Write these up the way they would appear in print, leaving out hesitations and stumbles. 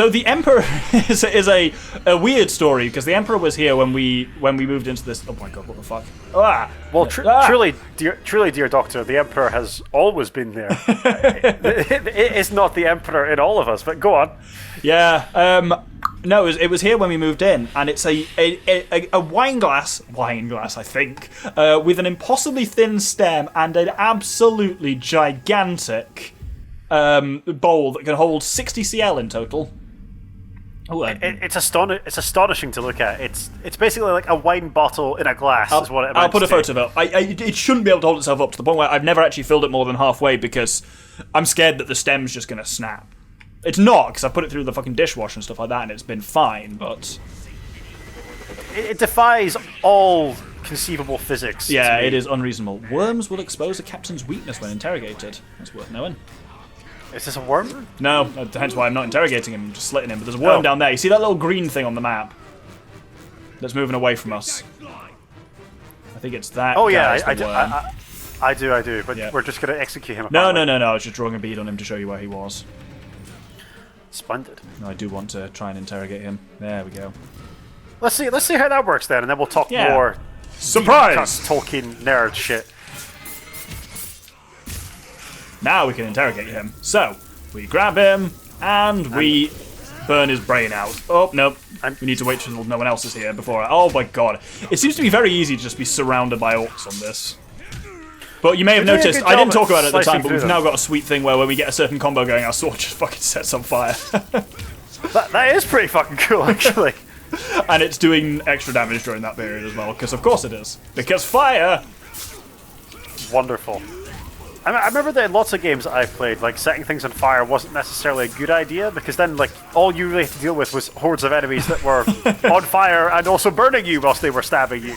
So the Emperor is a weird story, because the Emperor was here when we moved into this. Oh my god, what the fuck? Well, truly, dear Doctor, the Emperor has always been there. It is not the Emperor in all of us, but go on. Yeah. No, it was here when we moved in, and it's a wine glass, I think, with an impossibly thin stem and an absolutely gigantic bowl that can hold 60 cl in total. Oh, it's astonishing to look at. It's basically like a wine bottle in a glass. Is what it amounts I'll put a to. photo of it. It shouldn't be able to hold itself up to the point where I've never actually filled it more than halfway, because I'm scared that the stem's just going to snap. It's not, because I put it through the fucking dishwasher and stuff like that, and it's been fine, but... It defies all conceivable physics. Yeah, it is unreasonable. Worms will expose a captain's weakness when interrogated. That's worth knowing. Is this a worm? No, hence why I'm not interrogating him, I'm just slitting him. But there's a worm down there. You see that little green thing on the map? That's moving away from us. I think it's that. Oh yeah, I do. But Yeah. we're just going to execute him. No. I was just drawing a bead on him to show you where he was. Splendid. No, I do want to try and interrogate him. There we go. Let's see how that works then, and then we'll talk more. Surprise! Tolkien nerd shit. Now we can interrogate him. So, we grab him, and we burn his brain out. Oh, no. We need to wait till no one else is here before... Oh my god. It seems to be very easy to just be surrounded by orcs on this. But you may have noticed, I didn't talk about it at the time, but we've now got a sweet thing where when we get a certain combo going, our sword just fucking sets on fire. that is pretty fucking cool, actually. And it's doing extra damage during that period as well, because of course it is. Because fire! Wonderful. I remember that in lots of games that I've played, like, setting things on fire wasn't necessarily a good idea, because then, like, all you really had to deal with was hordes of enemies that were on fire and also burning you whilst they were stabbing you.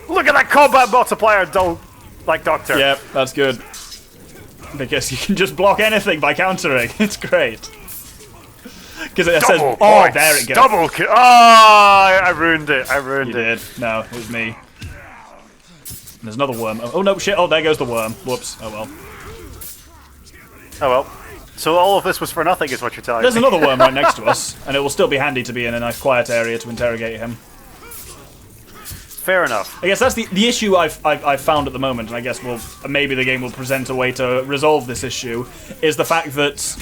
Look at that combat multiplier, Doctor. Yep, that's good. Because you can just block anything by countering. It's great. Because it says, oh, there it goes. Double kill. Oh, I ruined it. You did. No, it was me. There's another worm. Oh, no, shit. Oh, there goes the worm. Whoops. Oh, well. Oh, well. So all of this was for nothing, is what you're telling me. There's another worm right next to us, and it will still be handy to be in a nice quiet area to interrogate him. Fair enough. I guess that's the issue I've found at the moment, and I guess maybe the game will present a way to resolve this issue, is the fact that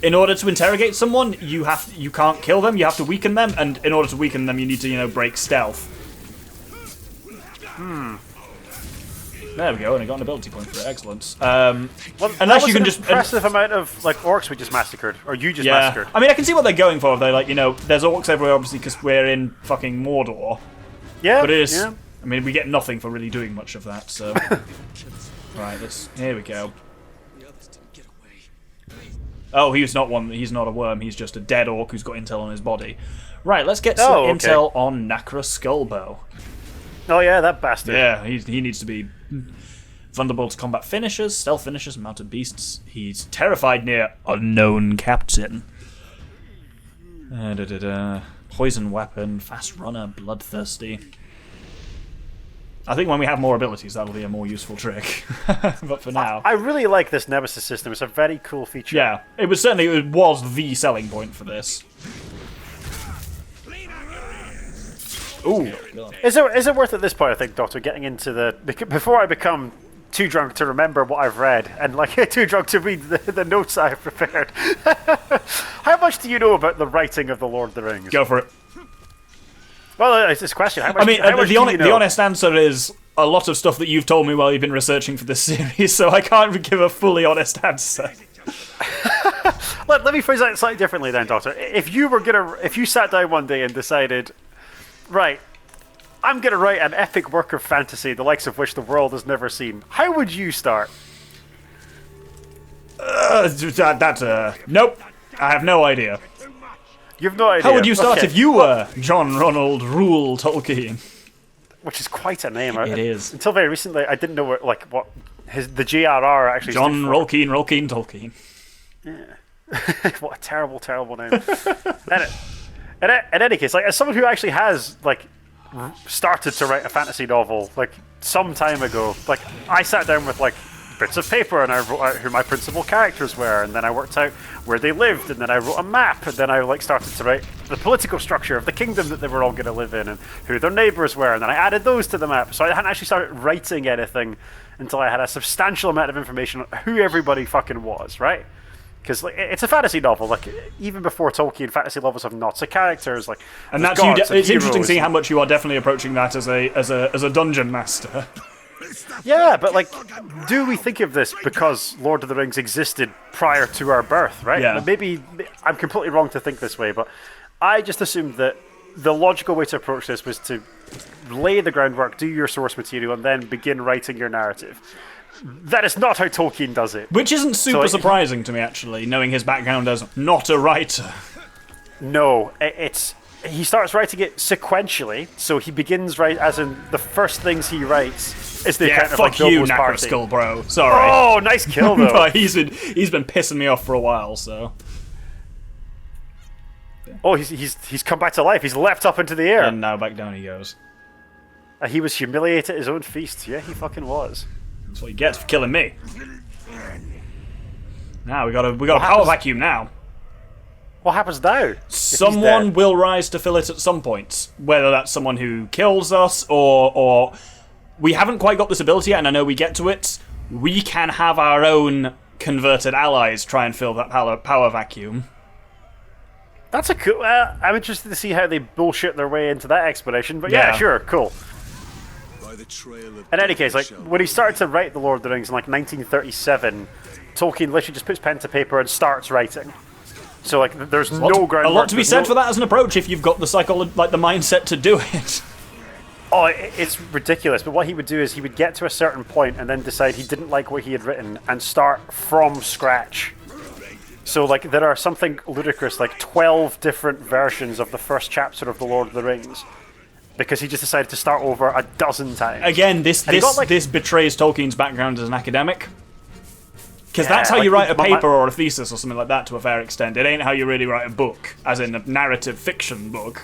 in order to interrogate someone, you can't kill them, you have to weaken them, and in order to weaken them, you need to, break stealth. There we go, and I got an ability point for it. Excellent. Unless you can just impressive amount of orcs we just massacred, or you just massacred. I mean, I can see what they're going for. They're like, there's orcs everywhere, obviously, because we're in fucking Mordor. Yeah, but it is. Yeah. I mean, we get nothing for really doing much of that. So, right, here we go. Oh, he's not one. He's not a worm. He's just a dead orc who's got intel on his body. Right, let's get some intel on Nakra Skullbow. Oh yeah, that bastard. Yeah, he needs to be vulnerable to combat finishers, stealth finishers, and mounted beasts. He's terrified near unknown captain. Poison weapon, fast runner, bloodthirsty. I think when we have more abilities, that'll be a more useful trick. But for now, I really like this Nemesis system. It's a very cool feature. Yeah, it was the selling point for this. Ooh. Is it worth at this point, I think, Doctor, getting into before I become too drunk to remember what I've read and too drunk to read the notes I've prepared? How much do you know about the writing of The Lord of the Rings? Go for it. Well, it's this question. The honest answer is a lot of stuff that you've told me while you've been researching for this series, so I can't give a fully honest answer. Let me phrase that slightly differently then, Doctor. If you sat down one day and decided, right, I'm going to write an epic work of fantasy, the likes of which the world has never seen, how would you start? Nope. I have no idea. You have no idea? How would you start if you were John Ronald Rule Tolkien? Which is quite a name. It is. Until very recently, I didn't know what the JRR actually John Rolkeen Tolkien. Yeah. What a terrible, terrible name. In any case, as someone who actually has started to write a fantasy novel some time ago, I sat down with bits of paper, and I wrote out who my principal characters were, and then I worked out where they lived, and then I wrote a map, and then I like started to write the political structure of the kingdom that they were all going to live in, and who their neighbors were, and then I added those to the map. So I hadn't actually started writing anything until I had a substantial amount of information on who everybody fucking was, right? Because like, it's a fantasy novel. Like even before Tolkien, fantasy novels have lots of characters. Like, and that's gods it's interesting heroes. seeing how much you are definitely approaching that as a dungeon master. Yeah, but like, do we think of this because Lord of the Rings existed prior to our birth, right? Yeah. Maybe I'm completely wrong to think this way, but I just assumed that the logical way to approach this was to lay the groundwork, do your source material, and then begin writing your narrative. That is not how Tolkien does it. Which isn't super surprising to me, actually, knowing his background as not a writer. No, he starts writing it sequentially, so he begins as in the first things he writes is the account of like Bilbo's party. Skull, bro. Sorry. Oh, nice kill though. But he's been pissing me off for a while, so. Oh, he's come back to life. He's leapt up into the air. And now back down he goes. He was humiliated at his own feast. Yeah, he fucking was. That's what he gets for killing me. Now we got a power vacuum now. What happens now? Someone will rise to fill it at some point. Whether that's someone who kills us or we haven't quite got this ability yet, and I know we get to it. We can have our own converted allies try and fill that power vacuum. That's a cool. I'm interested to see how they bullshit their way into that explanation. But yeah, sure, cool. In any case, like when he started to write The Lord of the Rings in like 1937, Tolkien literally just puts pen to paper and starts writing. So like, there's no groundwork. A lot to be said for that as an approach if you've got the the mindset to do it. Oh, it's ridiculous. But what he would do is he would get to a certain point and then decide he didn't like what he had written and start from scratch. So like, there are something ludicrous like 12 different versions of the first chapter of The Lord of the Rings. Because he just decided to start over a dozen times. Again, this betrays Tolkien's background as an academic. Because that's how you write a paper or a thesis or something like that to a fair extent. It ain't how you really write a book, as in a narrative fiction book.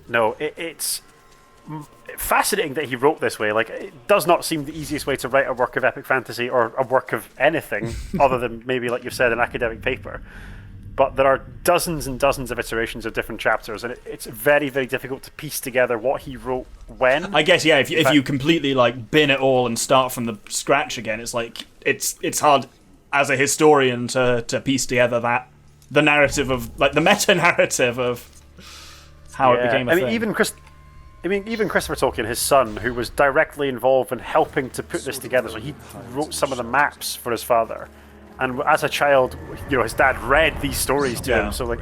No, it's fascinating that he wrote this way. Like, it does not seem the easiest way to write a work of epic fantasy or a work of anything other than maybe, like you've said, an academic paper. But there are dozens and dozens of iterations of different chapters, and it's very, very difficult to piece together what he wrote when. I guess, yeah, if you completely like bin it all and start from the scratch again, it's like it's hard as a historian to piece together the narrative of like the meta narrative of how it became a thing. Even Christopher Tolkien, his son, who was directly involved in helping to put this together, so he wrote some of the maps for his father. And as a child, his dad read these stories to him. So, like,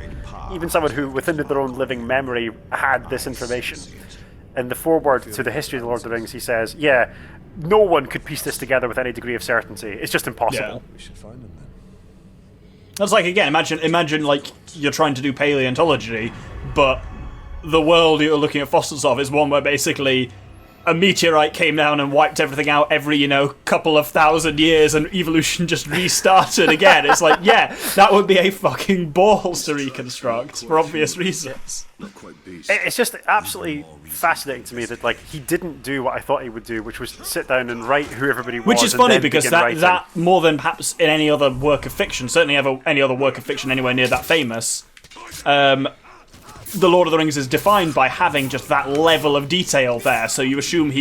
even someone who, within their own living memory, had this information. In the foreword to the history of the Lord of the Rings, he says, "Yeah, no one could piece this together with any degree of certainty. It's just impossible." Yeah. We should find them then. That's like, again, imagine like you're trying to do paleontology, but the world you're looking at fossils of is one where basically a meteorite came down and wiped everything out every, couple of thousand years and evolution just restarted again. It's like, yeah, that would be a fucking balls to reconstruct for obvious reasons. It's just absolutely fascinating to me that like he didn't do what I thought he would do, which was sit down and write who everybody was. Which is funny because that more than perhaps in any other work of fiction, certainly any other work of fiction anywhere near that famous, The Lord of the Rings is defined by having just that level of detail there, so you assume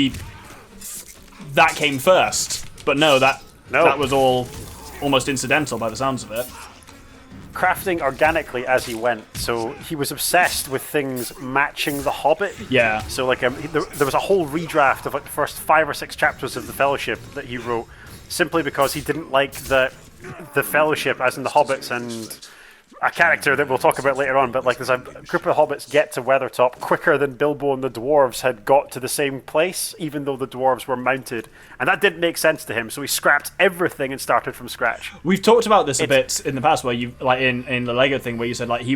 that came first. But no, that was all almost incidental by the sounds of it. Crafting organically as he went, so he was obsessed with things matching The Hobbit. Yeah. So like there was a whole redraft of like the first 5 or 6 chapters of the Fellowship that he wrote, simply because he didn't like the Fellowship, as in the Hobbits and a character that we'll talk about later on, but like there's a group of hobbits get to Weathertop quicker than Bilbo and the dwarves had got to the same place, even though the dwarves were mounted, and that didn't make sense to him, so he scrapped everything and started from scratch. We've talked about this a bit in the past, where you like in the Lego thing, where you said like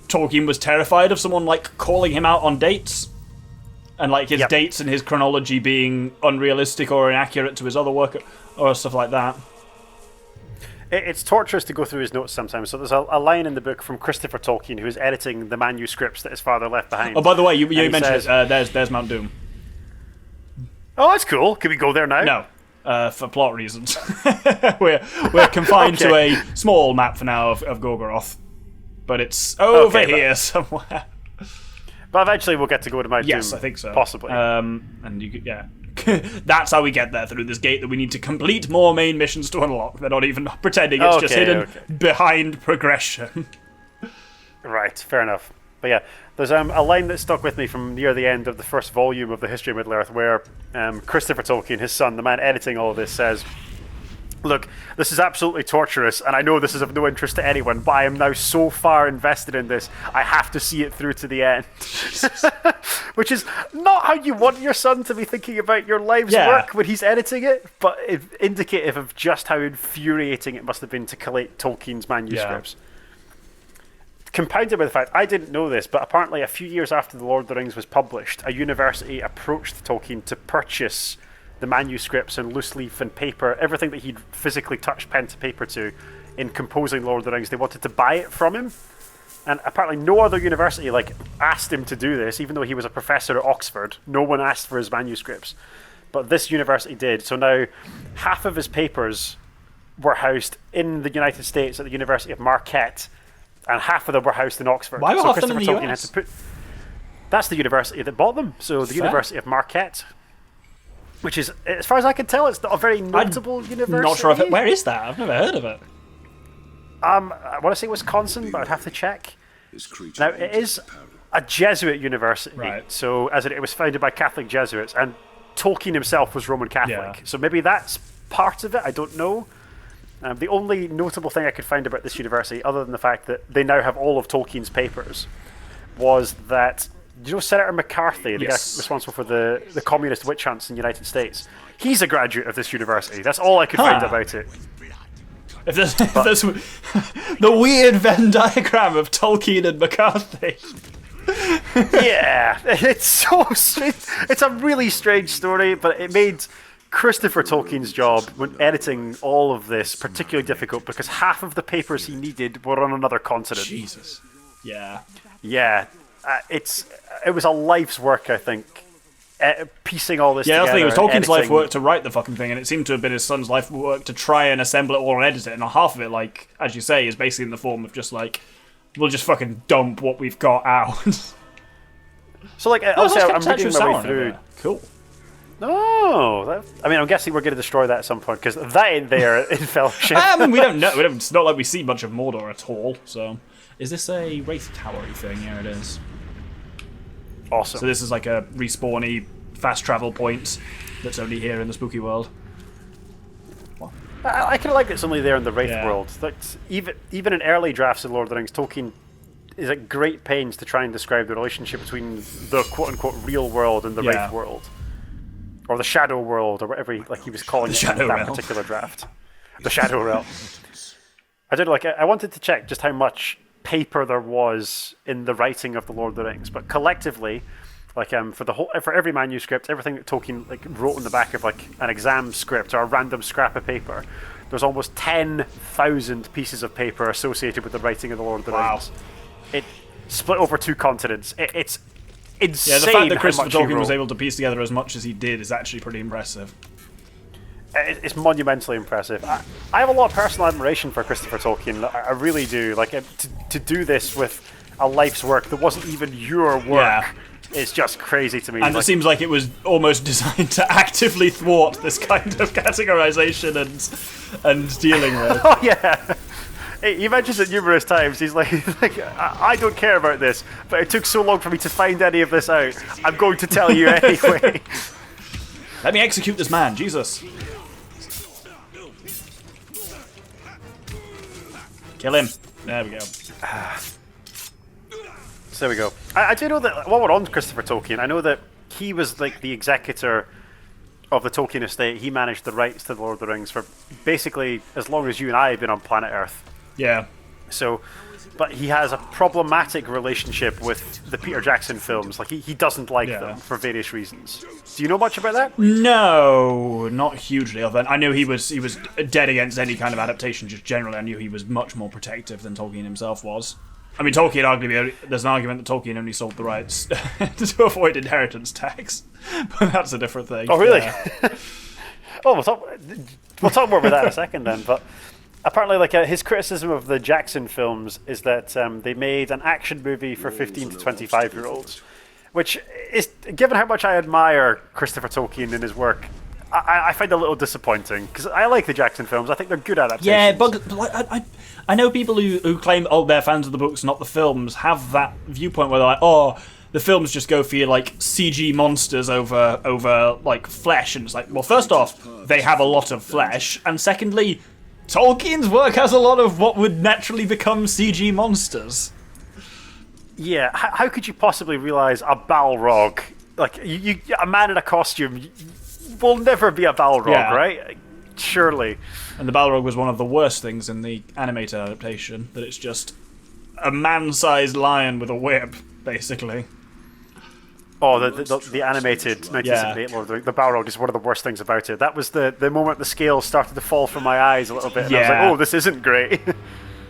Tolkien was terrified of someone like calling him out on dates, and like his dates and his chronology being unrealistic or inaccurate to his other work or stuff like that. It's torturous to go through his notes sometimes. So there's a line in the book from Christopher Tolkien, who is editing the manuscripts that his father left behind. Oh, by the way, you mentioned there's Mount Doom. Oh, that's cool. Can we go there now? No. for plot reasons. we're confined to a small map for now of Gorgoroth, but it's over here somewhere. But eventually we'll get to go to Mount Doom. Yes, I think so. Possibly. And you could, yeah. That's how we get there, through this gate that we need to complete more main missions to unlock. They're not even pretending it's just hidden behind progression. Right, fair enough. But yeah, there's a line that stuck with me from near the end of the first volume of the History of Middle-earth where Christopher Tolkien, his son, the man editing all of this, says, "Look, this is absolutely torturous, and I know this is of no interest to anyone, but I am now so far invested in this, I have to see it through to the end." Which is not how you want your son to be thinking about your life's work when he's editing it, but indicative of just how infuriating it must have been to collate Tolkien's manuscripts. Compounded by the fact, I didn't know this, but apparently a few years after The Lord of the Rings was published, a university approached Tolkien to purchase the manuscripts and loose leaf and paper, everything that he'd physically touched pen to paper to in composing Lord of the Rings. They wanted to buy it from him, and apparently no other university asked him to do this, even though he was a professor at Oxford. No one asked for his manuscripts, but this university did. So now half of his papers were housed in the United States at the University of Marquette, and half of them were housed in Oxford. Why were so half of them in the Tolkien US? had to put. That's the university that bought them. So the University of Marquette, which is, as far as I can tell, it's not a very notable university. Not sure if where is that? I've never heard of it. I want to say Wisconsin, but I'd have to check. Now, it is a Jesuit university, right? So it was founded by Catholic Jesuits, and Tolkien himself was Roman Catholic. So maybe that's part of it. I don't know. The only notable thing I could find about this university, other than the fact that they now have all of Tolkien's papers, was that, do you know Senator McCarthy, the guy responsible for the communist witch hunts in the United States? He's a graduate of this university. That's all I could find about it. If there's the weird Venn diagram of Tolkien and McCarthy. Yeah, it's a really strange story, but it made Christopher Tolkien's job when editing all of this particularly difficult because half of the papers he needed were on another continent. Jesus. Yeah. Yeah. It was a life's work, I think, piecing all this together. Yeah, I think it was Tolkien's life work to write the fucking thing, and it seemed to have been his son's life work to try and assemble it all and edit it, and half of it, as you say, is basically in the form of just we'll just fucking dump what we've got out. So, I'm reading my way through. Cool. No, I'm guessing we're going to destroy that at some point because that ain't there in Fellowship. We don't know. It's not like we see much of Mordor at all. So, is this a wraith towery thing? Here it is. Awesome. So this is like a respawny fast travel point that's only here in the spooky world. I kind of like it's only there in the wraith world. Even in early drafts of Lord of the Rings, Tolkien is at great pains to try and describe the relationship between the quote-unquote real world and the wraith world. Or the Shadow World, or whatever he was calling it in that particular draft. The Shadow Realm. I don't know, I wanted to check just how much paper there was in the writing of the Lord of the Rings, but collectively, for every manuscript, everything that Tolkien wrote in the back of an exam script or a random scrap of paper, there's almost 10,000 pieces of paper associated with the writing of the Lord of the Rings. It split over 2 continents. It's insane. Yeah, the fact that Christopher Tolkien was able to piece together as much as he did is actually pretty impressive. It's monumentally impressive. I have a lot of personal admiration for Christopher Tolkien. I really do. To do this with a life's work that wasn't even your work is just crazy to me. And it seems like it was almost designed to actively thwart this kind of categorization and dealing with. Oh yeah. He mentions it numerous times. He's like, I don't care about this, but it took so long for me to find any of this out. I'm going to tell you anyway. Let me execute this man, Jesus. Kill him. There we go. So there we go. I do know that while we're on Christopher Tolkien, I know that he was the executor of the Tolkien estate. He managed the rights to The Lord of the Rings for basically as long as you and I have been on planet Earth. Yeah. So, but he has a problematic relationship with the Peter Jackson films. He doesn't like them for various reasons. Do you know much about that? No, not hugely. I knew he was dead against any kind of adaptation. Just generally, I knew he was much more protective than Tolkien himself was. I mean, Tolkien arguably, there's an argument that Tolkien only sold the rights to avoid inheritance tax, but that's a different thing. Oh, really? Yeah. Oh, we'll talk more about that in a second then. But apparently, like his criticism of the Jackson films is that they made an action movie for 15 to 25-year-olds, which is, given how much I admire Christopher Tolkien and his work, I find a little disappointing because I like the Jackson films. I think they're good adaptations. Yeah, but like, I know people who claim they're fans of the books, not the films, have that viewpoint where they're like, oh, the films just go for your like CG monsters over like flesh, and it's like, well, first off, they have a lot of flesh, and secondly, Tolkien's work has a lot of what would naturally become CG monsters. Yeah, how could you possibly realize a Balrog, like a man in a costume, will never be a Balrog, right? Surely. And the Balrog was one of the worst things in the animated adaptation, that it's just a man-sized lion with a whip, basically. Oh, the animated 1978 Lord, the Balrog is one of the worst things about it. That was the moment the scales started to fall from my eyes a little bit, and I was like, oh, this isn't great.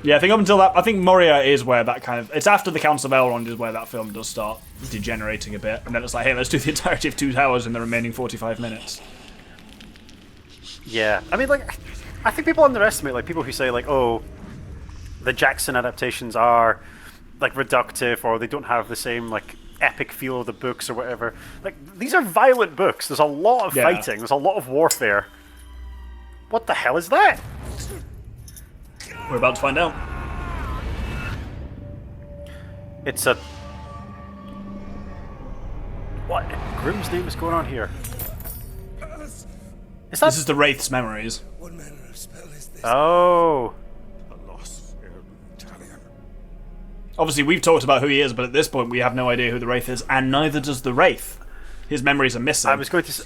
Yeah, I think up until that, I think Moria is where that kind of, it's after the Council of Elrond is where that film does start degenerating a bit, and then it's like, hey, let's do the entirety of Two Towers in the remaining 45 minutes. Yeah, I mean, like, I think people underestimate, like, people who say, like, oh, the Jackson adaptations are, like, reductive, or they don't have the same, like, epic feel of the books or whatever. Like, these are violent books. There's a lot of fighting. There's a lot of warfare. What the hell is that? We're about to find out. It's a... What Grimm's name is going on here? Is that... This is the Wraith's memories. What manner of spell is this? Oh. A lost Talion. Obviously, we've talked about who he is, but at this point, we have no idea who the Wraith is, and neither does the Wraith. His memories are missing. I was going to say...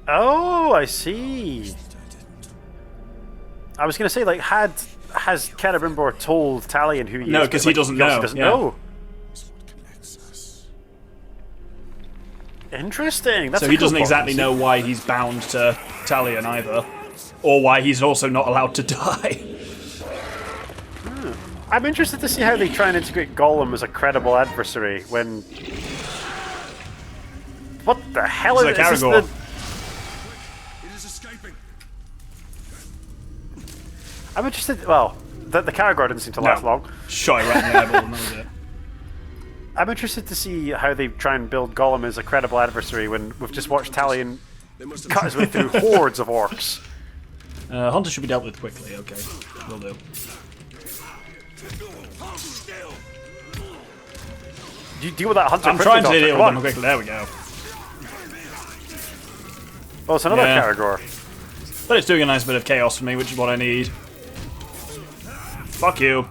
Oh, I see. I was going to say, like, has Celebrimbor told Talion who he is? No, because he doesn't know. He doesn't know. Interesting. That's so he doesn't exactly know why he's bound to Talion either, or why he's also not allowed to die. I'm interested to see how they try and integrate Gollum as a credible adversary when... What the hell is this? It is escaping. I'm interested... Well, the Caragor didn't seem to last long. Shot right in the eyeball and that was it. I'm interested to see how they try and build Gollum as a credible adversary when we've just watched Talion cut his way through hordes of orcs. Hunter should be dealt with quickly, okay. Will do. Do you deal with that Hunter I'm quickly, trying to deal with Doctor? them quickly, there we go. Oh, it's another Caragor. But it's doing a nice bit of chaos for me, which is what I need. Fuck you.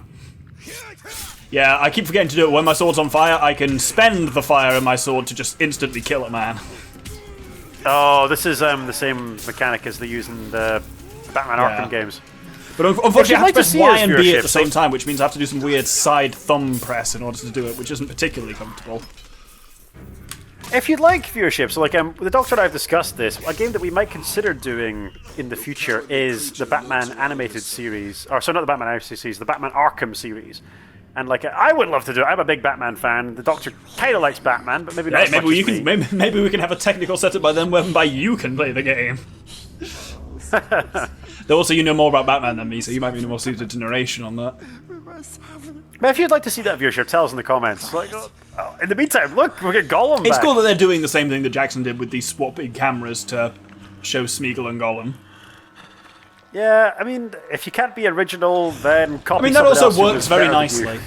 Yeah, I keep forgetting to do it. When my sword's on fire, I can spend the fire in my sword to just instantly kill a man. Oh, this is the same mechanic as they use in the Batman Arkham games. But unfortunately, I have to press Y and B at the same viewership, time, which means I have to do some weird side thumb press in order to do it, which isn't particularly comfortable. If you'd like viewership, so like the Doctor and I have discussed this, a game that we might consider doing in the future is the Batman animated series, or sorry, not the Batman animated series, the Batman Arkham series. And like, I would love to do it. I'm a big Batman fan. The Doctor kind of likes Batman, but maybe not as much as me. Maybe we can have a technical setup by then whereby you can play the game. Though also you know more about Batman than me, so you might be more suited to narration on that. But if you'd like to see that viewership, tell us in the comments. Like, in the meantime, look, we get Gollum back. It's cool that they're doing the same thing that Jackson did with these swapping cameras to show Smeagol and Gollum. Yeah, I mean, if you can't be original, then copy. I mean, that someone also else who works does very better than nicely. you.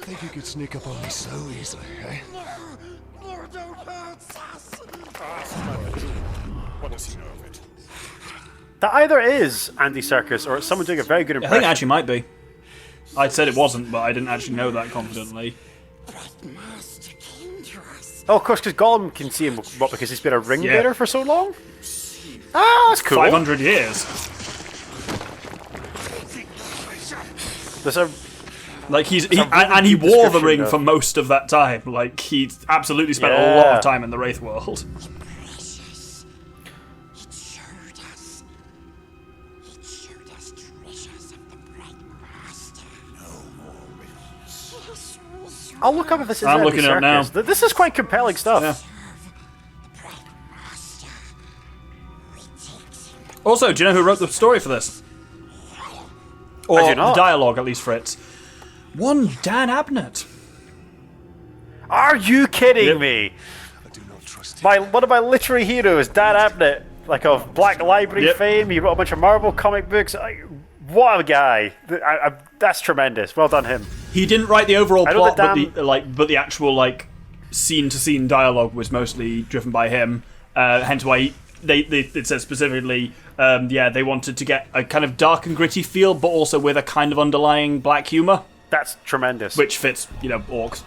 Think you could sneak up on me so easily, eh? What does he know of it? That either is Andy Serkis or it's someone doing a very good I impression. think it actually might be. I said it wasn't, but I didn't actually know that confidently. Oh, of course, because Gollum can see him, what, because he's been a ring bearer for so long? Ah, that's cool. 500 years. There's a... Like, he really wore the ring description, for most of that time. Like, he absolutely spent a lot of time in the Wraith world. I'll look up if this is I'm looking it up now. This is quite compelling stuff. Yeah. Also, do you know who wrote the story for this? Or I do not. the dialogue, at least for it. One Dan Abnett. Are you kidding Yep. me? I do not trust you. One of my literary heroes, Dan Abnett, like of Black Library Yep. fame. He wrote a bunch of Marvel comic books. What a guy! That's tremendous. Well done, him. He didn't write the overall I know plot, that but the actual like scene-to-scene dialogue was mostly driven by him. Hence why it says specifically, they wanted to get a kind of dark and gritty feel, but also with a kind of underlying black humor, That's tremendous. which fits, orcs.